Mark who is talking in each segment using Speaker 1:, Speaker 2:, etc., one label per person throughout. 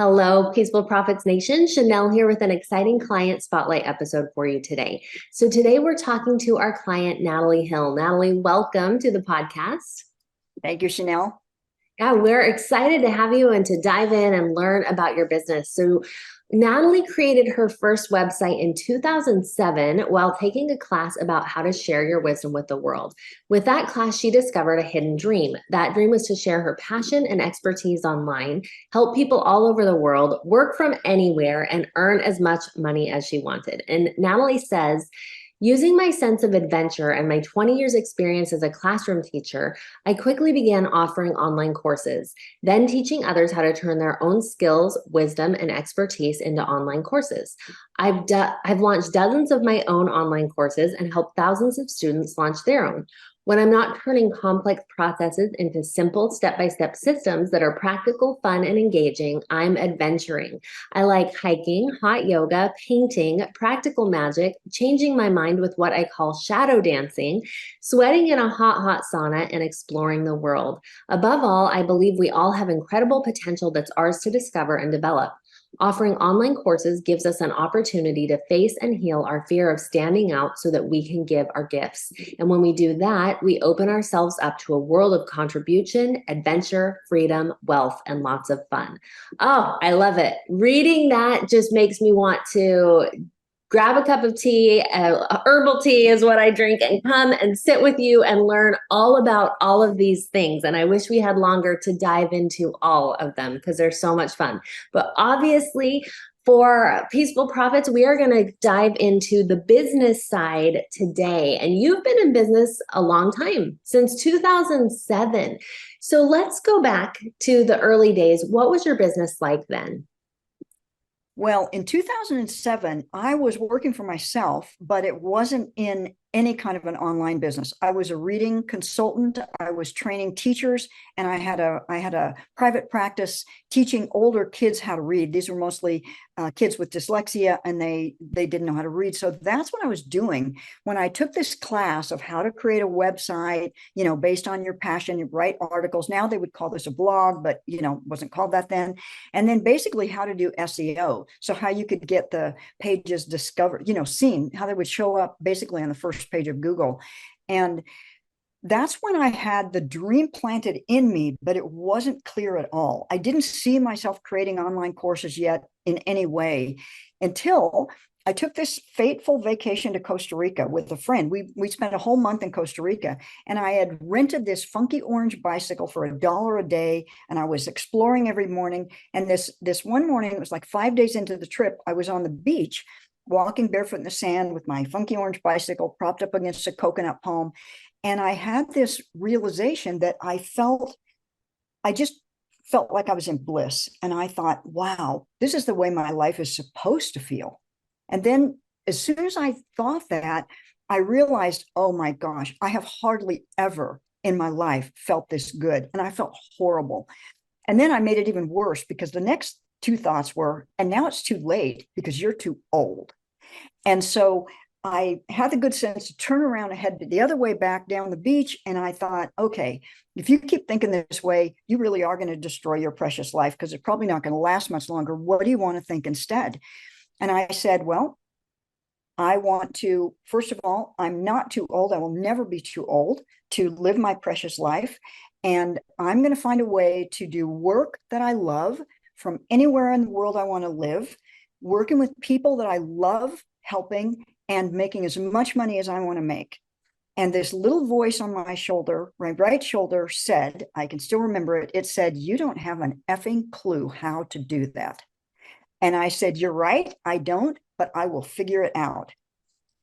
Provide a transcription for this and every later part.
Speaker 1: Hello, Peaceful Profits Nation. Chanel here with an exciting client spotlight episode for you today. So, today we're talking to our client, Natalie Hill. Natalie, welcome to the podcast.
Speaker 2: Thank you, Chanel.
Speaker 1: Yeah, we're excited to have you and to dive in and learn about your business. So, Natalie created her first website in 2007 while taking a class about how to share your wisdom with the world. With that class, she discovered a hidden dream. That dream was to share her passion and expertise online, help people all over the world, work from anywhere, and earn as much money as she wanted. And Natalie says, using my sense of adventure and my 20 years experience as a classroom teacher, I quickly began offering online courses, then teaching others how to turn their own skills, wisdom, and expertise into online courses. I've launched dozens of my own online courses and helped thousands of students launch their own. When I'm not turning complex processes into simple step-by-step systems that are practical, fun, and engaging, I'm adventuring. I like hiking, hot yoga, painting, practical magic, changing my mind with what I call shadow dancing, sweating in a hot sauna, and exploring the world. Above all, I believe we all have incredible potential that's ours to discover and develop. Offering online courses gives us an opportunity to face and heal our fear of standing out so that we can give our gifts. And when we do that, we open ourselves up to a world of contribution, adventure, freedom, wealth, and lots of fun. Oh, I love it. Reading that just makes me want to grab a cup of tea, herbal tea is what I drink, and come and sit with you and learn all about all of these things. And I wish we had longer to dive into all of them because they're so much fun. But obviously, for Peaceful Profits, we are going to dive into the business side today. And you've been in business a long time, since 2007. So let's go back to the early days. What was your business like then?
Speaker 2: Well, in 2007, I was working for myself, but it wasn't in any kind of an online business. I was a reading consultant. I was training teachers, and I had a private practice teaching older kids how to read. These were mostly kids with dyslexia, and they didn't know how to read. So that's what I was doing when I took this class of how to create a website, based on your passion. You write articles. Now they would call this a blog, but wasn't called that then. And then basically how to do SEO. So how you could get the pages discovered, seen, how they would show up basically on the first page of Google. And that's when I had the dream planted in me, but it wasn't clear at all. I didn't see myself creating online courses yet in any way until I took this fateful vacation to Costa Rica with a friend. We spent a whole month in Costa Rica, and I had rented this funky orange bicycle for $1 a day, and I was exploring every morning. And this one morning, it was like 5 days into the trip, I was on the beach walking barefoot in the sand with my funky orange bicycle propped up against a coconut palm. And I had this realization that I just felt like I was in bliss. And I thought, wow, this is the way my life is supposed to feel. And then as soon as I thought that, I realized, oh my gosh, I have hardly ever in my life felt this good. And I felt horrible. And then I made it even worse because the next two thoughts were, and now it's too late because you're too old. And so I had the good sense to turn around and head the other way back down the beach. And I thought, okay, if you keep thinking this way, you really are going to destroy your precious life because it's probably not going to last much longer. What do you want to think instead? And I said, well, I want to, first of all, I'm not too old. I will never be too old to live my precious life. And I'm going to find a way to do work that I love from anywhere in the world I want to live, working with people that I love helping and making as much money as I want to make. And this little voice on my shoulder, my right shoulder, said, I can still remember it. It said, you don't have an effing clue how to do that. And I said, you're right, I don't, but I will figure it out.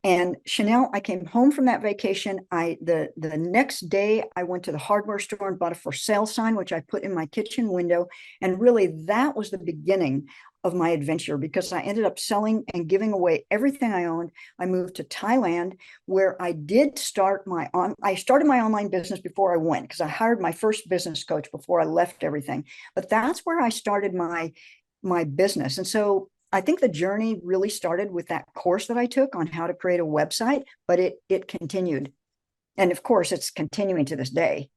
Speaker 2: And Chanel, I came home from that vacation. The next day I went to the hardware store and bought a for sale sign, which I put in my kitchen window. And really that was the beginning of my adventure because I ended up selling and giving away everything I owned. I moved to Thailand where I started my online business before I went because I hired my first business coach before I left everything. But that's where I started my business. And so I think the journey really started with that course that I took on how to create a website, but it continued. And of course, it's continuing to this day.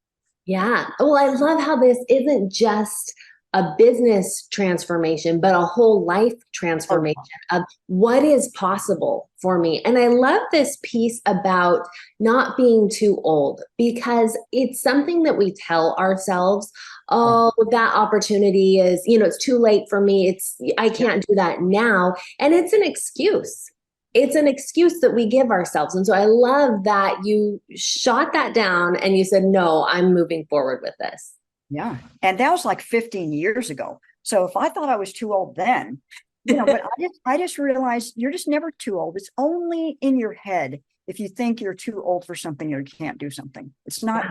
Speaker 1: Yeah. Well, I love how this isn't just a business transformation, but a whole life
Speaker 2: Oh,
Speaker 1: transformation of what is possible for me. And I love this piece about not being too old because it's something that we tell ourselves,
Speaker 2: yeah,
Speaker 1: oh, that opportunity is, it's too late for me. I
Speaker 2: yeah,
Speaker 1: can't do that now. And it's an excuse. It's an excuse that we give ourselves. And so I love that you shot that down and you said, no, I'm moving forward with this.
Speaker 2: yeah. And that was like 15 years ago. So if I thought I was too old then, but I just realized you're just never too old. It's only in your head if you think you're too old for something or you can't do something. It's not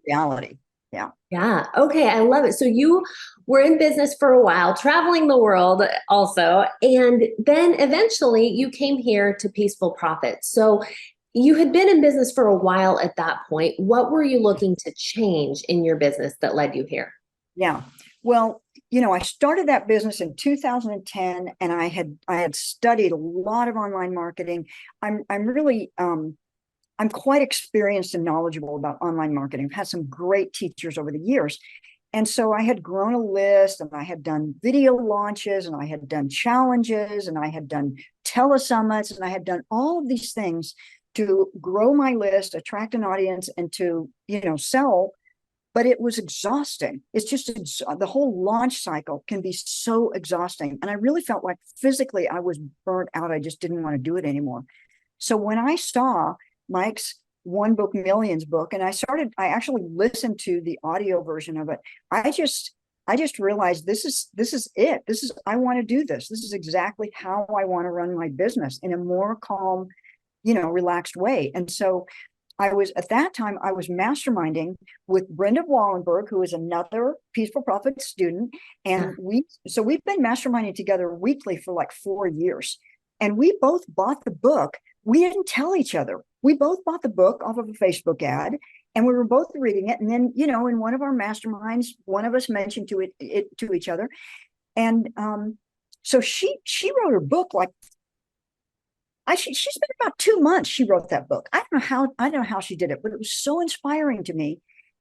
Speaker 2: reality. Yeah.
Speaker 1: Yeah. Okay. I love it. So you were in business for a while, traveling the world also. And then eventually you came here to Peaceful Profits. So you had been in business for a while at that point. What were you looking to change in your business that led you here?
Speaker 2: Yeah. Well, I started that business in 2010 and I had studied a lot of online marketing. I'm really I'm quite experienced and knowledgeable about online marketing. I've had some great teachers over the years. And so I had grown a list and I had done video launches and I had done challenges and I had done telesummits and I had done all of these things to grow my list, attract an audience, and to, sell. But it was exhausting. It's just the whole launch cycle can be so exhausting. And I really felt like physically I was burnt out. I just didn't want to do it anymore. So when I saw Mike's One Book Millions book, and I actually listened to the audio version of it. I just realized this is it. I want to do this. This is exactly how I want to run my business in a more calm, relaxed way. And so at that time, I was masterminding with Brenda Wallenberg, who is another Peaceful Profit student.
Speaker 1: Yeah.
Speaker 2: And we've been masterminding together weekly for like 4 years. And we both bought the book. We didn't tell each other. We both bought the book off of a Facebook ad and we were both reading it. And then, in one of our masterminds, one of us mentioned it to each other. And so she wrote her book like she spent about 2 months. She wrote that book. I don't know how she did it, but it was so inspiring to me.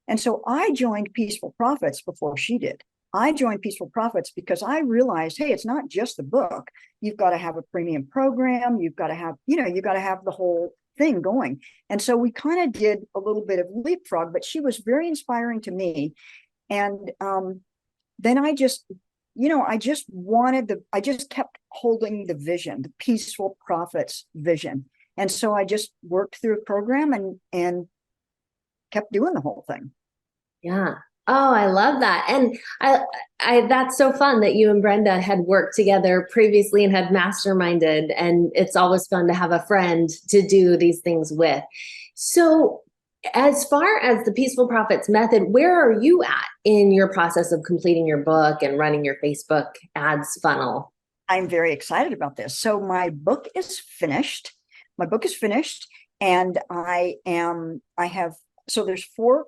Speaker 2: And so I joined Peaceful Profits before she did. I joined Peaceful Profits because I realized, hey, it's not just the book. You've got to have a premium program. You've got to have, you've got to have the whole thing going. And so we kind of did a little bit of leapfrog, but she was very inspiring to me. And then I just kept holding the vision, the Peaceful Profits vision. And so I just worked through a program and kept doing the whole thing.
Speaker 1: Yeah. Oh, I love that. And that's so fun that you and Brenda had worked together previously and had masterminded. And it's always fun to have a friend to do these things with. So, as far as the Peaceful Profits method, where are you at in your process of completing your book and running your Facebook ads funnel?
Speaker 2: I'm very excited about this. So my book is finished. My book is finished, and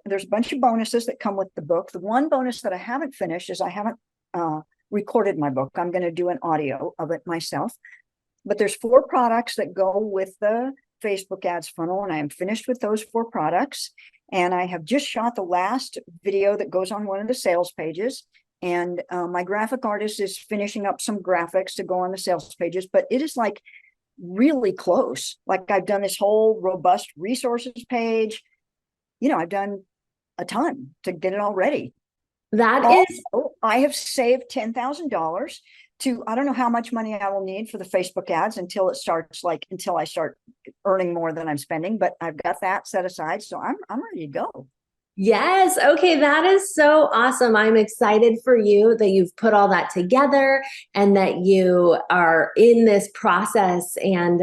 Speaker 2: there's a bunch of bonuses that come with the book. The one bonus that I haven't finished is I haven't recorded my book. I'm going to do an audio of it myself. But there's 4 products that go with the Facebook ads funnel, and I am finished with those 4 products. And I have just shot the last video that goes on one of the sales pages. And my graphic artist is finishing up some graphics to go on the sales pages, but it is like really close. Like I've done this whole robust resources page. I've done a ton to get it all ready.
Speaker 1: That is
Speaker 2: Also, I have saved $10,000 I don't know how much money I will need for the Facebook ads until I start earning more than I'm spending, but I've got that set aside. So I'm ready to go.
Speaker 1: Yes. Okay. That is so awesome. I'm excited for you that you've put all that together and that you are in this process and,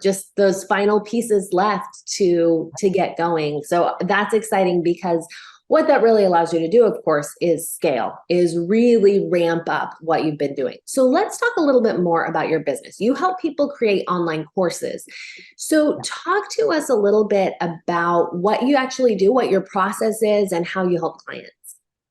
Speaker 1: just those final pieces left to get going. So that's exciting because what that really allows you to do, of course, is scale, is really ramp up what you've been doing. So let's talk a little bit more about your business. You help people create online courses. So talk to us a little bit about what you actually do, what your process is, and how you help clients.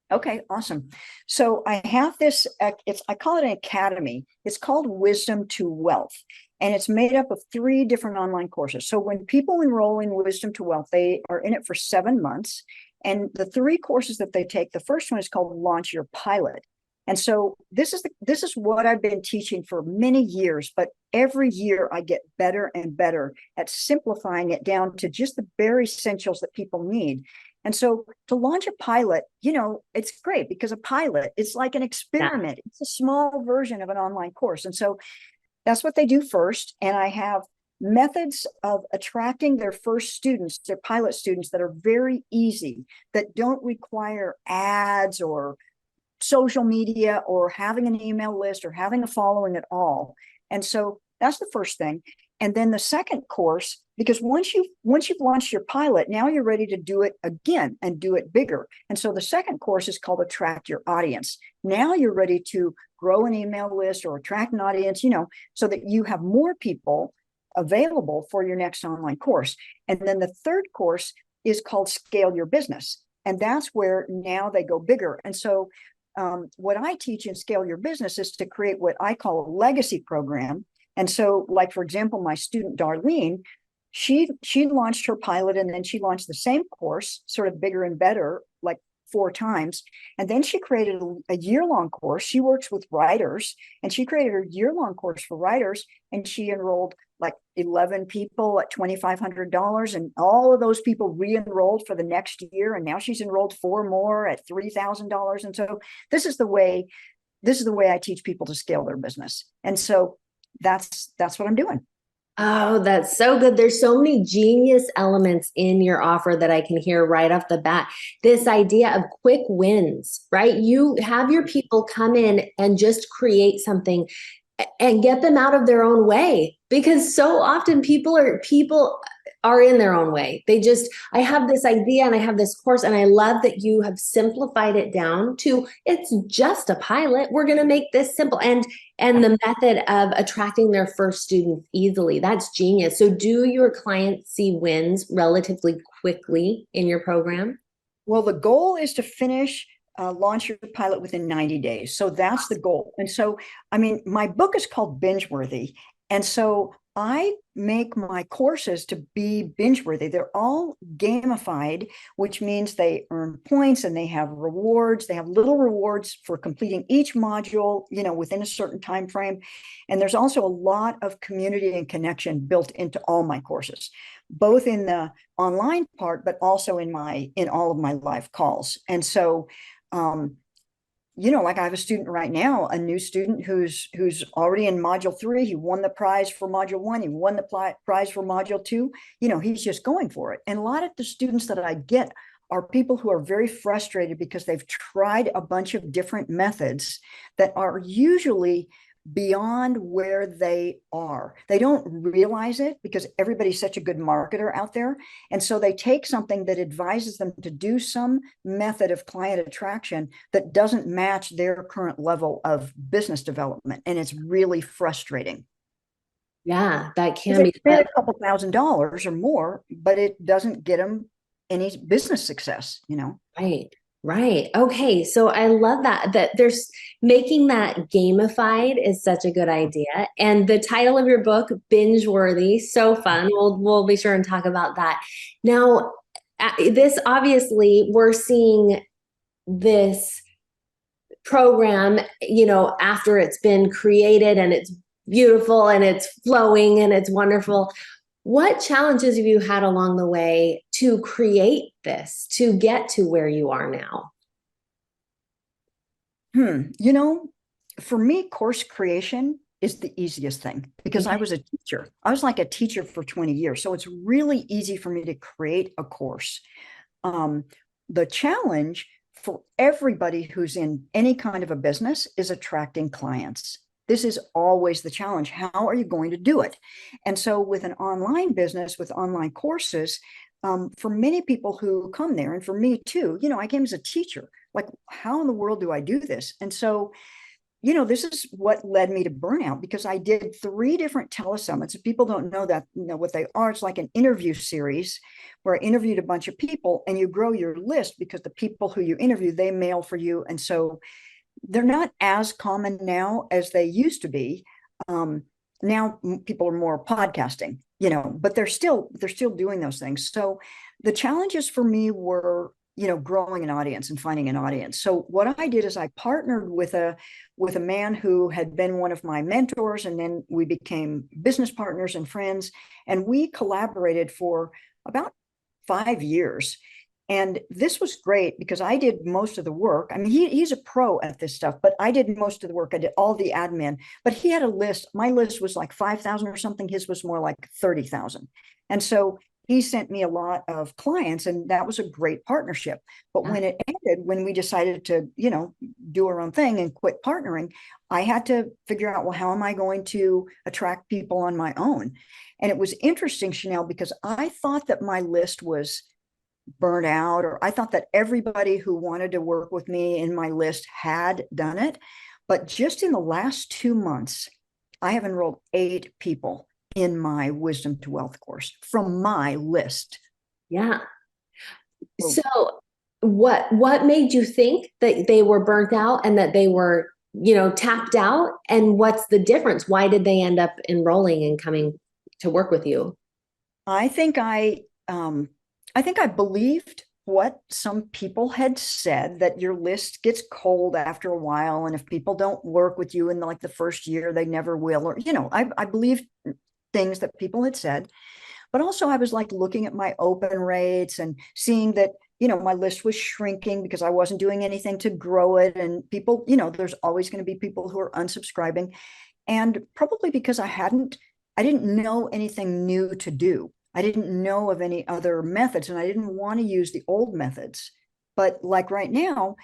Speaker 2: Okay, awesome. So I have this, I call it an academy. It's called Wisdom to Wealth. And it's made up of 3 different online courses. So when people enroll in Wisdom to Wealth, they are in it for 7 months. And the 3 courses that they take, the first one is called Launch Your Pilot. And so this is what I've been teaching for many years, but every year I get better and better at simplifying it down to just the bare essentials that people need. And so to launch a pilot, it's great because a pilot is like an
Speaker 1: Yeah.
Speaker 2: experiment. It's a small version of an online course. And so that's what they do first. And I have methods of attracting their first students, their pilot students, that are very easy, that don't require ads or social media or having an email list or having a following at all. And so that's the first thing. And then the second course, because once you've launched your pilot, now you're ready to do it again and do it bigger. And so the second course is called Attract Your Audience. Now you're ready to grow an email list or attract an audience, so that you have more people available for your next online course. And then the third course is called Scale Your Business. And that's where now they go bigger. And so what I teach in Scale Your Business is to create what I call a legacy program. And so, like, for example, my student Darlene, she launched her pilot, and then she launched the same course, sort of bigger and better, like 4 times. And then she created a year-long course. She works with writers, and she created a year-long course for writers, and she enrolled like 11 people at $2,500, and all of those people re-enrolled for the next year, and now she's enrolled 4 more at $3,000. And so this is the way I teach people to scale their business. And so that's what I'm doing.
Speaker 1: Oh, that's so good. There's so many genius elements in your offer that I can hear right off the bat. This idea of quick wins, right? You have your people come in and just create something and get them out of their own way, because so often people are in their own way. I have this idea and I have this course, and I love that you have simplified it down to it's just a pilot. We're going to make this simple, and the method of attracting their first students easily. That's genius. So do your clients see wins relatively quickly in your program?
Speaker 2: Well, the goal is to launch your pilot within 90 days. So that's the goal. And so, I mean, my book is called Binge Worthy. And so I make my courses to be binge worthy. They're all gamified, which means they earn points and they have rewards. They have little rewards for completing each module, within a certain time frame. And there's also a lot of community and connection built into all my courses, both in the online part, but also in all of my live calls. And so, like I have a student right now, a new student who's already in module 3. He won the prize for module 1. He won the prize for module 2. He's just going for it. And a lot of the students that I get are people who are very frustrated because they've tried a bunch of different methods that are usually beyond where they are. They don't realize it because everybody's such a good marketer out there. And so they take something that advises them to do some method of client attraction that doesn't match their current level of business development. And it's really frustrating.
Speaker 1: Yeah, that can
Speaker 2: They
Speaker 1: be.
Speaker 2: spend a couple $1,000s or more, but it doesn't get them any business success.
Speaker 1: Right. Right. Okay. So I love that there's making that gamified is such a good idea. And the title of your book, Binge Worthy, so fun. We'll be sure and talk about that. Now, this obviously we're seeing this program, after it's been created and it's beautiful and it's flowing and it's wonderful. What challenges have you had along the way to create this, to get to where you are now?
Speaker 2: For me, course creation is the easiest thing because I was a teacher. I was like a teacher for 20 years. So it's really easy for me to create a course. The challenge for everybody who's in any kind of a business is attracting clients. This is always the challenge. How are you going to do it? And so with an online business, with online courses, for many people who come there, and for me too, I came as a teacher, like, how in the world do I do this? And so, this is what led me to burnout, because I did 3 different telesummits. If people don't know what they are, it's like an interview series where I interviewed a bunch of people, and you grow your list because the people who you interview, they mail for you. And so they're not as common now as they used to be. Now people are more podcasting, but they're still doing those things. So the challenges for me were, growing an audience and finding an audience. So what I did is I partnered with a man who had been one of my mentors, and then we became business partners and friends, and we collaborated for about 5 years. And this was great because I did most of the work. I mean, he's a pro at this stuff, but I did most of the work. I did all the admin, but he had a list. My list was like 5,000 or something. His was more like 30,000. And so he sent me a lot of clients, and that was a great partnership. But
Speaker 1: Yeah.
Speaker 2: when it ended, when we decided to, do our own thing and quit partnering, I had to figure out, well, how am I going to attract people on my own? And it was interesting, Chanel, because I thought that my list was burnt out, or I thought that everybody who wanted to work with me in my list had done it. But just in the last 2 months, I have enrolled 8 people in my Wisdom to Wealth course from my list.
Speaker 1: Yeah.
Speaker 2: So
Speaker 1: So what made you think that they were burnt out and that they were, tapped out? And what's the difference? Why did they end up enrolling and coming to work with you?
Speaker 2: I think I believed what some people had said, that your list gets cold after a while, and if people don't work with you in like the first year, they never will. Or I believed things that people had said. But also I was like looking at my open rates and seeing that, my list was shrinking because I wasn't doing anything to grow it. And people, there's always going to be people who are unsubscribing. And probably because I didn't know anything new to do. I didn't know of any other methods, and I didn't want to use the old methods. But like right now,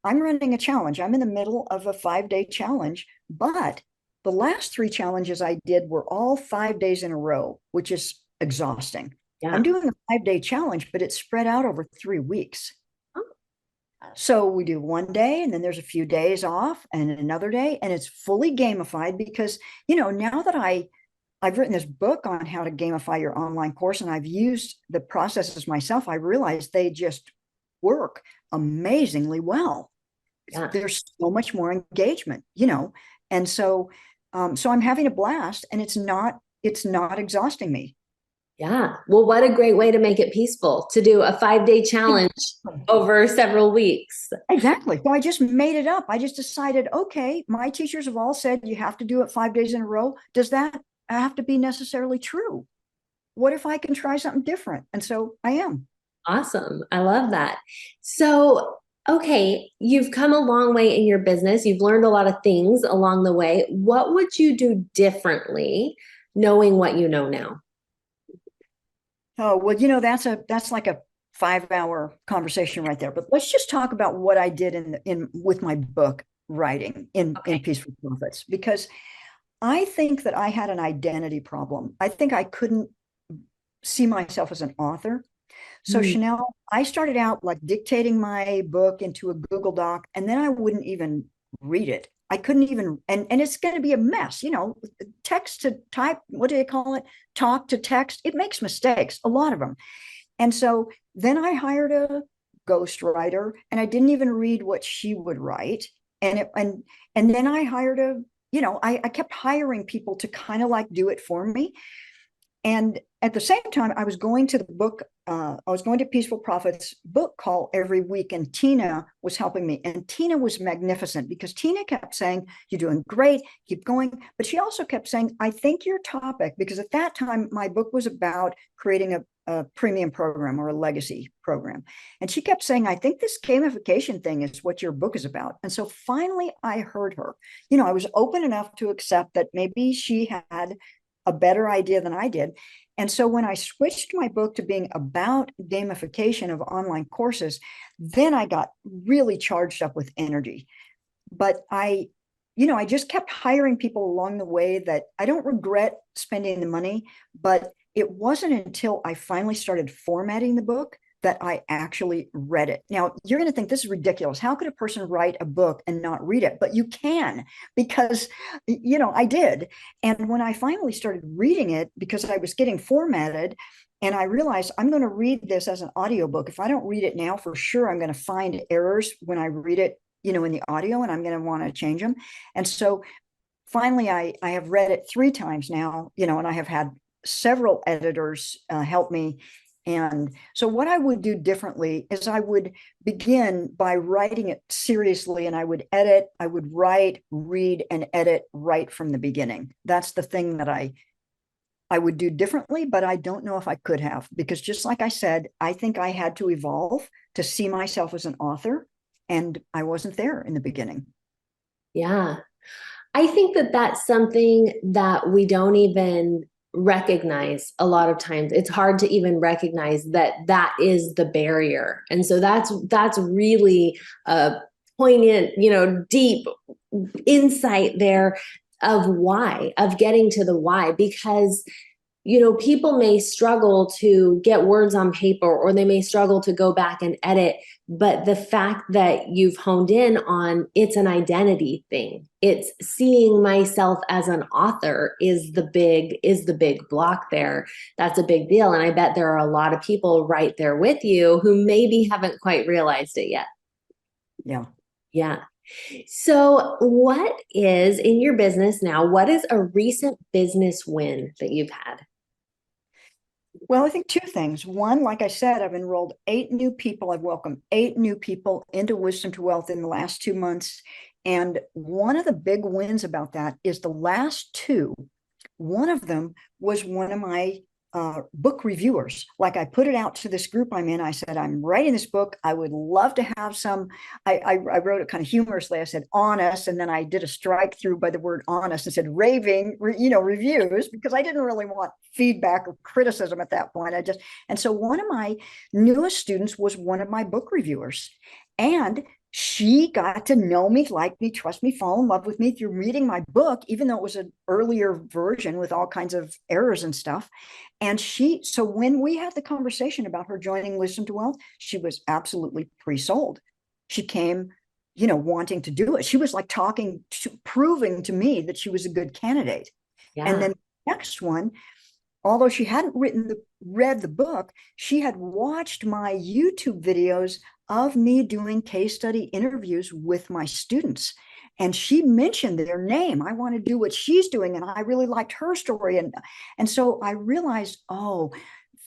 Speaker 2: I'm running a challenge. I'm in the middle of a 5-day challenge, but the last 3 challenges I did were all 5 days in a row, which is exhausting. I'm
Speaker 1: Yeah.
Speaker 2: doing a 5-day challenge, but it's spread out over 3 weeks. So we do one day, and then there's a few days off and another day, and it's fully gamified because, now that I've written this book on how to gamify your online course, and I've used the processes myself, I realized they just work amazingly well.
Speaker 1: Yeah.
Speaker 2: There's so much more engagement, and so I'm having a blast, and it's not exhausting me.
Speaker 1: Yeah. Well, what a great way to make it peaceful to do a 5-day challenge over several weeks.
Speaker 2: Exactly. So I just made it up. I just decided, okay, my teachers have all said you have to do it 5 days in a row. Does that have to be necessarily true? What if I can try something different? And so I am.
Speaker 1: Awesome. I love that. So, okay, you've come a long way in your business. You've learned a lot of things along the way. What would you do differently knowing what you know now?
Speaker 2: Oh, well, that's like a 5-hour conversation right there. But let's just talk about what I did in with my book writing in
Speaker 1: Okay.
Speaker 2: Peaceful Profits, because I think that I had an identity problem. I think I couldn't see myself as an author. So
Speaker 1: Hmm.
Speaker 2: Chanel, I started out like dictating my book into a Google Doc, and then I wouldn't even read it. I couldn't even, and it's going to be a mess, text to type, what do they call it? Talk to text. It makes mistakes, a lot of them. And so then I hired a ghostwriter, and I didn't even read what she would write. And then I hired I kept hiring people to kind of like do it for me. And at the same time, I was going to I was going to Peaceful Profits book call every week, and Tina was helping me. And Tina was magnificent because Tina kept saying, "You're doing great, keep going." But she also kept saying, "I think your topic," because at that time, my book was about creating a premium program or a legacy program. And she kept saying, "I think this gamification thing is what your book is about." And so finally, I heard her. I was open enough to accept that maybe she had a better idea than I did. And so when I switched my book to being about gamification of online courses, then I got really charged up with energy. But I just kept hiring people along the way that I don't regret spending the money, but it wasn't until I finally started formatting the book that I actually read it. Now, you're going to think this is ridiculous. How could a person write a book and not read it? But you can, because, I did. And when I finally started reading it, because I was getting formatted, and I realized I'm going to read this as an audiobook. If I don't read it now, for sure, I'm going to find errors when I read it, in the audio, and I'm going to want to change them. And so finally, I have read it 3 times now, and I have had several editors help me. And so what I would do differently is I would begin by writing it seriously, and I would edit, I would write, read, and edit right from the beginning. That's the thing that I would do differently, but I don't know if I could have, because just like I said, I think I had to evolve to see myself as an author, and I wasn't there in the beginning.
Speaker 1: Yeah. I think that that's something that we don't even recognize a lot of times. It's hard to even recognize that that is the barrier. And so that's really a poignant, deep insight there of why, of getting to the why, because people may struggle to get words on paper or they may struggle to go back and edit. But the fact that you've honed in on it's an identity thing, it's seeing myself as an author is the big block there. That's a big deal. And I bet there are a lot of people right there with you who maybe haven't quite realized it yet.
Speaker 2: Yeah.
Speaker 1: Yeah. So, what is in your business now? What is a recent business win that you've had?
Speaker 2: Well, I think two things. One, like I said, I've enrolled 8 new people. I've welcomed 8 new people into Wisdom to Wealth in the last 2 months. And one of the big wins about that is the last two. One of them was one of my book reviewers. Like, I put it out to this group I'm in. I said, I'm writing this book. I would love to have some. I wrote it kind of humorously. I said honest, and then I did a strike through by the word honest and said raving, reviews, because I didn't really want feedback or criticism at that point. And so one of my newest students was one of my book reviewers. And she got to know me, like me, trust me, fall in love with me through reading my book, even though it was an earlier version with all kinds of errors and stuff. And so when we had the conversation about her joining Wisdom to Wealth, she was absolutely pre-sold. She came, wanting to do it. She was like proving to me that she was a good candidate.
Speaker 1: Yeah.
Speaker 2: And then the next one, although she hadn't read the book, she had watched my YouTube videos of me doing case study interviews with my students. And she mentioned their name. I want to do what she's doing. And I really liked her story. And so I realized, oh,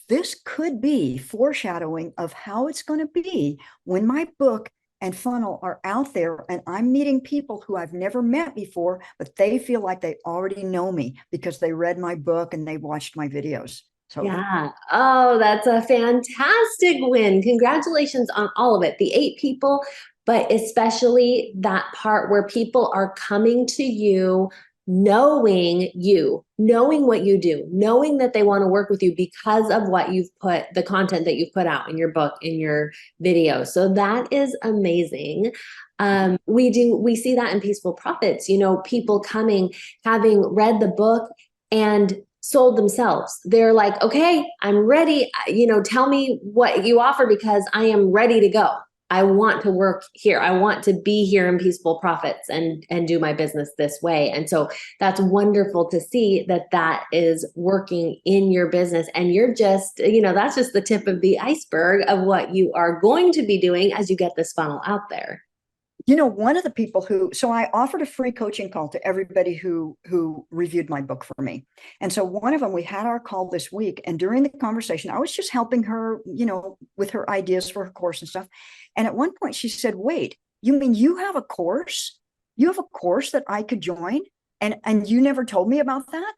Speaker 2: this could be foreshadowing of how it's going to be when my book and funnel are out there and I'm meeting people who I've never met before, but they feel like they already know me because they read my book and they watched my videos. So
Speaker 1: Yeah. Oh, that's a fantastic win. Congratulations on all of it. The 8 people, but especially that part where people are coming to you, knowing what you do, knowing that they want to work with you because of what the content that you've put out in your book, in your video. So that is amazing. We see that in Peaceful Profits, people coming, having read the book and sold themselves. They're like, okay, I'm ready. Tell me what you offer because I am ready to go. I want to work here. I want to be here in Peaceful Profits and do my business this way. And so that's wonderful to see that is working in your business. And you're just, that's just the tip of the iceberg of what you are going to be doing as you get this funnel out there.
Speaker 2: One of the people so I offered a free coaching call to everybody who reviewed my book for me. And so one of them, we had our call this week. And during the conversation, I was just helping her, with her ideas for her course and stuff. And at one point she said, wait, you mean you have a course? You have a course that I could join? And you never told me about that?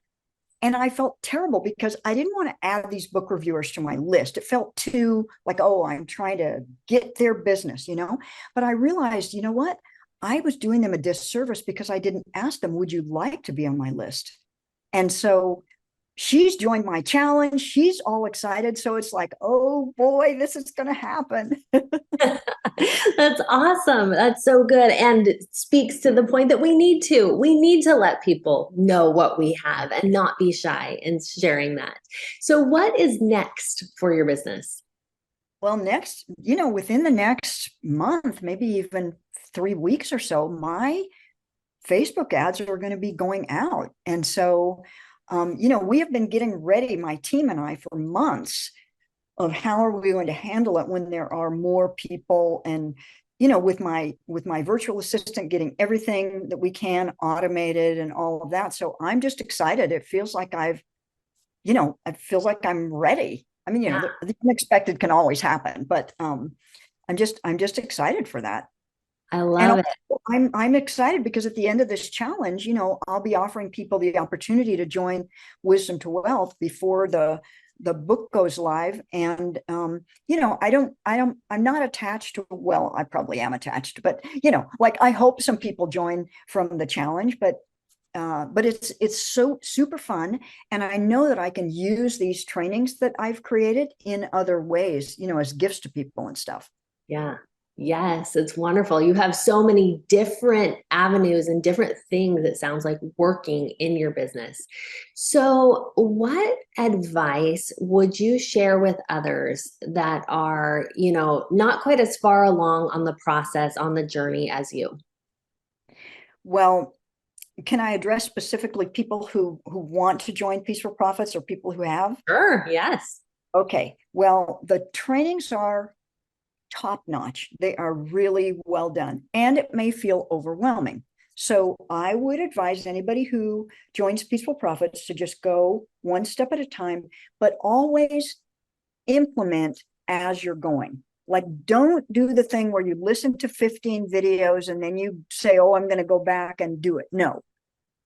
Speaker 2: And I felt terrible because I didn't want to add these book reviewers to my list. It felt too like, oh, I'm trying to get their business, But I realized, you know what? I was doing them a disservice because I didn't ask them, would you like to be on my list? And so she's joined my challenge. She's all excited. So it's like, oh boy, this is going to happen.
Speaker 1: That's awesome. That's so good. And it speaks to the point that we need to let people know what we have and not be shy in sharing that. So what is next for your business?
Speaker 2: Well, next, within the next month, maybe even 3 weeks or so, my Facebook ads are going to be going out. And so, we have been getting ready, my team and I, for months of how are we going to handle it when there are more people and, with my virtual assistant getting everything that we can automated and all of that. So I'm just excited. It feels like it feels like I'm ready. I mean,
Speaker 1: Yeah,
Speaker 2: the unexpected can always happen, but I'm just excited for that.
Speaker 1: I
Speaker 2: And
Speaker 1: love it.
Speaker 2: also, I'm excited because at the end of this challenge, I'll be offering people the opportunity to join Wisdom to Wealth before the book goes live. And I'm not attached to, well, I probably am attached, but like I hope some people join from the challenge, but it's so super fun, and I know that I can use these trainings that I've created in other ways, as gifts to people and stuff.
Speaker 1: Yeah. Yes, it's wonderful. You have so many different avenues and different things, it sounds like, working in your business. So, what advice would you share with others that are, not quite as far along on the process, on the journey as you?
Speaker 2: Well, can I address specifically people who want to join Peaceful Profits or people who have?
Speaker 1: Sure. Yes.
Speaker 2: Okay. Well, the trainings are top notch. They are really well done, and it may feel overwhelming. So I would advise anybody who joins Peaceful Profits to just go one step at a time, but always implement as you're going. Like, don't do the thing where you listen to 15 videos and then you say, oh, I'm going to go back and do it. No,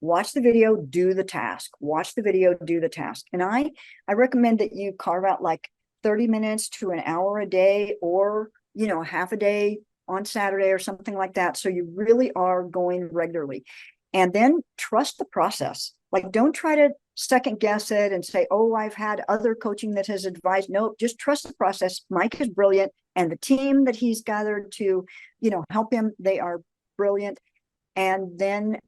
Speaker 2: watch the video, do the task, watch the video, do the task. And I recommend that you carve out like 30 minutes to an hour a day, or half a day on Saturday or something like that, so you really are going regularly. And then trust the process. Like, don't try to second guess it and say, oh, I've had other coaching that has advised. No, just trust the process. Mike is brilliant, and the team that he's gathered to help him, they are brilliant. And then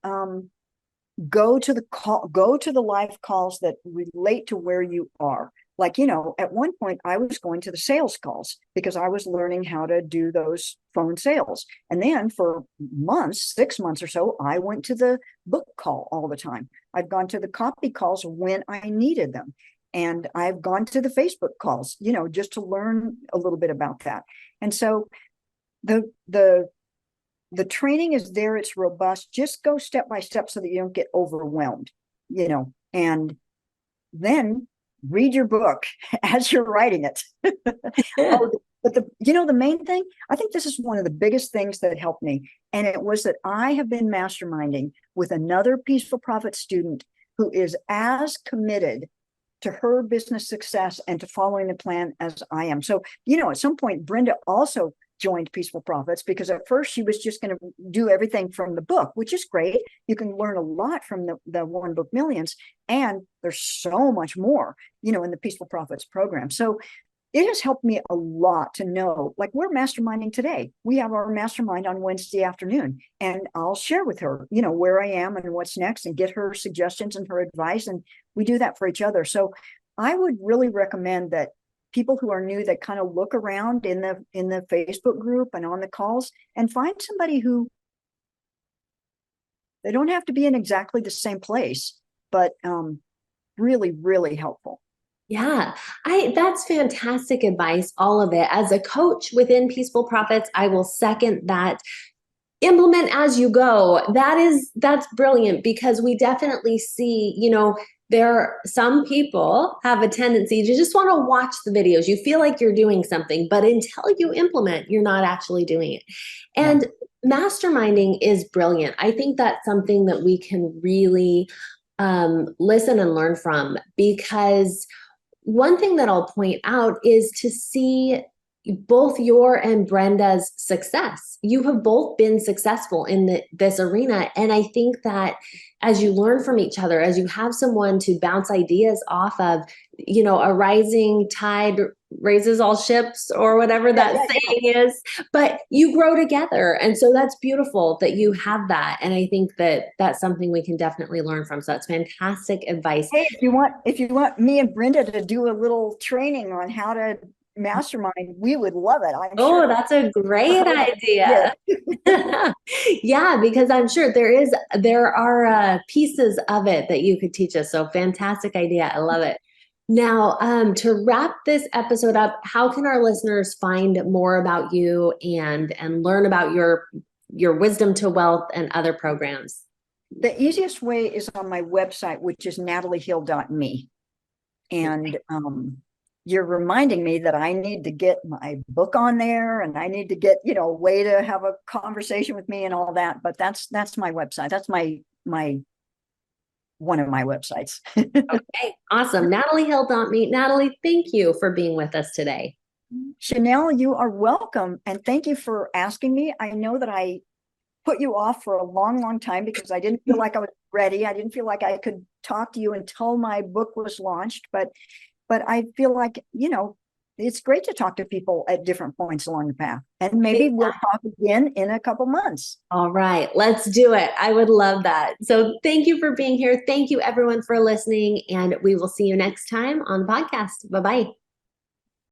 Speaker 2: go to the live calls that relate to where you are. Like, at one point I was going to the sales calls because I was learning how to do those phone sales. And then for months, 6 months or so, I went to the book call all the time. I've gone to the copy calls when I needed them. And I've gone to the Facebook calls, just to learn a little bit about that. And so the training is there, it's robust. Just go step by step so that you don't get overwhelmed, and then read your book as you're writing it. Oh, but the main thing, I think this is one of the biggest things that helped me. And it was that I have been masterminding with another Peaceful Profit student who is as committed to her business success and to following the plan as I am. So, at some point, Brenda also joined Peaceful Profits because at first she was just going to do everything from the book, which is great. You can learn a lot from the One Book Millions, and there's so much more, in the Peaceful Profits program. So it has helped me a lot to know, like, we're masterminding today. We have our mastermind on Wednesday afternoon, and I'll share with her, where I am and what's next, and get her suggestions and her advice. And we do that for each other. So I would really recommend that people who are new, that kind of look around in the Facebook group and on the calls and find somebody who, they don't have to be in exactly the same place, but really, really helpful.
Speaker 1: Yeah, that's fantastic advice, all of it. As a coach within Peaceful Profits, I will second that. Implement as you go. That's brilliant, because we definitely see, some people have a tendency to just want to watch the videos. You feel like you're doing something, but until you implement, you're not actually doing it.
Speaker 2: Yeah.
Speaker 1: And masterminding is brilliant. I think that's something that we can really listen and learn from, because one thing that I'll point out is to see both your and Brenda's success. You have both been successful in this arena. And I think that as you learn from each other, as you have someone to bounce ideas off of, a rising tide raises all ships, or whatever that saying is, but you grow together. And so that's beautiful that you have that. And I think that that's something we can definitely learn from. So that's fantastic advice.
Speaker 2: Hey, if you want me and Brenda to do a little training on how to mastermind, we would love it. I'm
Speaker 1: Oh,
Speaker 2: sure.
Speaker 1: that's a great
Speaker 2: Yeah.
Speaker 1: idea. Yeah, because I'm sure there are pieces of it that you could teach us. So fantastic idea. I love it. Now, to wrap this episode up, how can our listeners find more about you and learn about your Wisdom to Wealth and other programs?
Speaker 2: The easiest way is on my website, which is nataliehill.me. And you're reminding me that I need to get my book on there, and I need to get, a way to have a conversation with me and all that. But that's my website. That's my one of my websites.
Speaker 1: Okay, awesome. NatalieHill.me. Natalie, thank you for being with us today.
Speaker 2: Chanel, you are welcome. And thank you for asking me. I know that I put you off for a long, long time because I didn't feel like I was ready. I didn't feel like I could talk to you until my book was launched. But I feel like, it's great to talk to people at different points along the path. And maybe we'll talk again in a couple months.
Speaker 1: All right, let's do it. I would love that. So thank you for being here. Thank you everyone for listening, and we will see you next time on the podcast. Bye-bye.